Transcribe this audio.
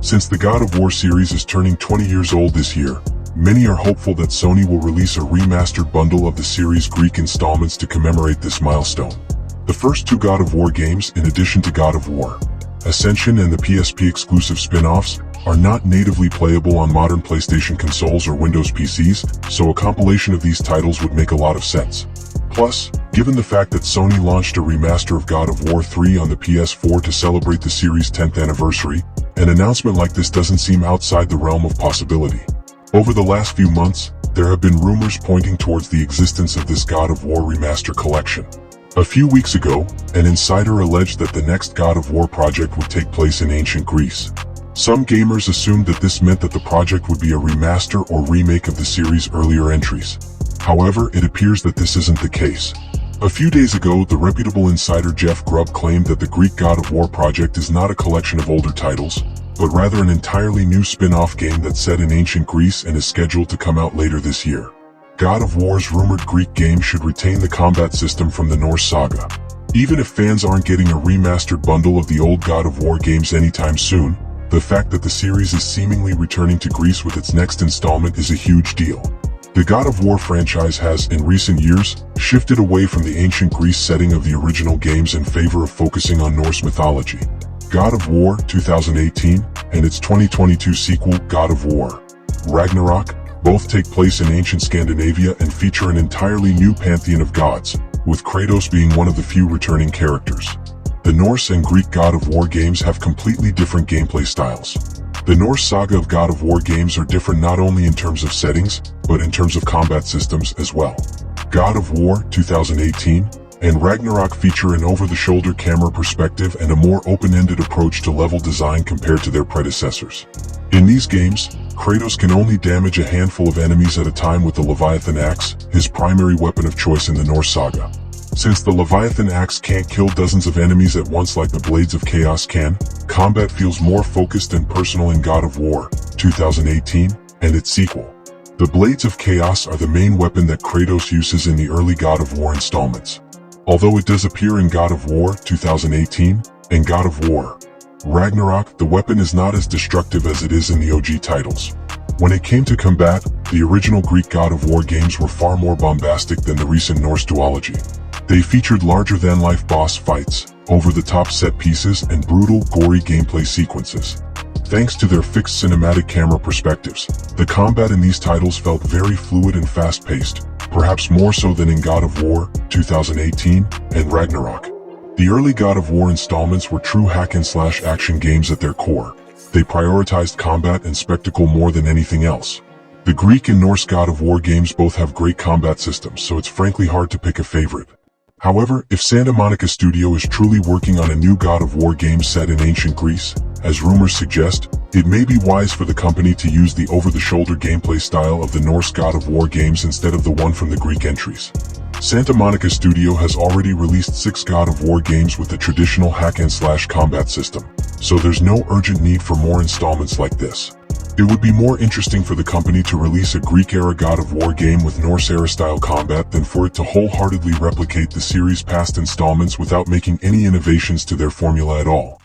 Since the God of War series is turning 20 years old this year, many are hopeful that Sony will release a remastered bundle of the series' Greek installments to commemorate this milestone. The first two God of War games, in addition to God of War Ascension and the PSP exclusive spin-offs, are not natively playable on modern PlayStation consoles or Windows PCs, so a compilation of these titles would make a lot of sense. Plus, given the fact that Sony launched a remaster of God of War 3 on the PS4 to celebrate the series' 10th anniversary, an announcement like this doesn't seem outside the realm of possibility. Over the last few months, there have been rumors pointing towards the existence of this God of War remaster collection. A few weeks ago, an insider alleged that the next God of War project would take place in ancient Greece. Some gamers assumed that this meant that the project would be a remaster or remake of the series' earlier entries. However, it appears that this isn't the case. A few days ago, the reputable insider Jeff Grubb claimed that the Greek God of War project is not a collection of older titles, but rather an entirely new spin-off game that's set in ancient Greece and is scheduled to come out later this year. God of War's rumored Greek game should retain the combat system from the Norse Saga. Even if fans aren't getting a remastered bundle of the old God of War games anytime soon, the fact that the series is seemingly returning to Greece with its next installment is a huge deal. The God of War franchise has, in recent years, shifted away from the ancient Greece setting of the original games in favor of focusing on Norse mythology. God of War 2018 and its 2022 sequel, God of War Ragnarok, both take place in ancient Scandinavia and feature an entirely new pantheon of gods, with Kratos being one of the few returning characters. The Norse and Greek God of War games have completely different gameplay styles. The Norse saga of God of War games are different not only in terms of settings, but in terms of combat systems as well. God of War 2018 and Ragnarok feature an over-the-shoulder camera perspective and a more open-ended approach to level design compared to their predecessors. In these games, Kratos can only damage a handful of enemies at a time with the Leviathan axe, his primary weapon of choice in the Norse saga. Since the Leviathan axe can't kill dozens of enemies at once like the Blades of Chaos can, combat feels more focused and personal in God of War 2018 and its sequel. The Blades of Chaos are the main weapon that Kratos uses in the early God of War installments. Although it does appear in God of War 2018 and God of War Ragnarok, the weapon is not as destructive as it is in the OG titles. When it came to combat, the original Greek God of War games were far more bombastic than the recent Norse duology. They featured larger-than-life boss fights, over-the-top set pieces, and brutal, gory gameplay sequences. Thanks to their fixed cinematic camera perspectives, the combat in these titles felt very fluid and fast-paced, perhaps more so than in God of War 2018 and Ragnarok. The early God of War installments were true hack-and-slash action games at their core. They prioritized combat and spectacle more than anything else. The Greek and Norse God of War games both have great combat systems, so it's frankly hard to pick a favorite. However, if Santa Monica Studio is truly working on a new God of War game set in ancient Greece, as rumors suggest, it may be wise for the company to use the over-the-shoulder gameplay style of the Norse God of War games instead of the one from the Greek entries. Santa Monica Studio has already released 6 God of War games with the traditional hack-and-slash combat system, so there's no urgent need for more installments like this. It would be more interesting for the company to release a Greek-era God of War game with Norse-era style combat than for it to wholeheartedly replicate the series' past installments without making any innovations to their formula at all.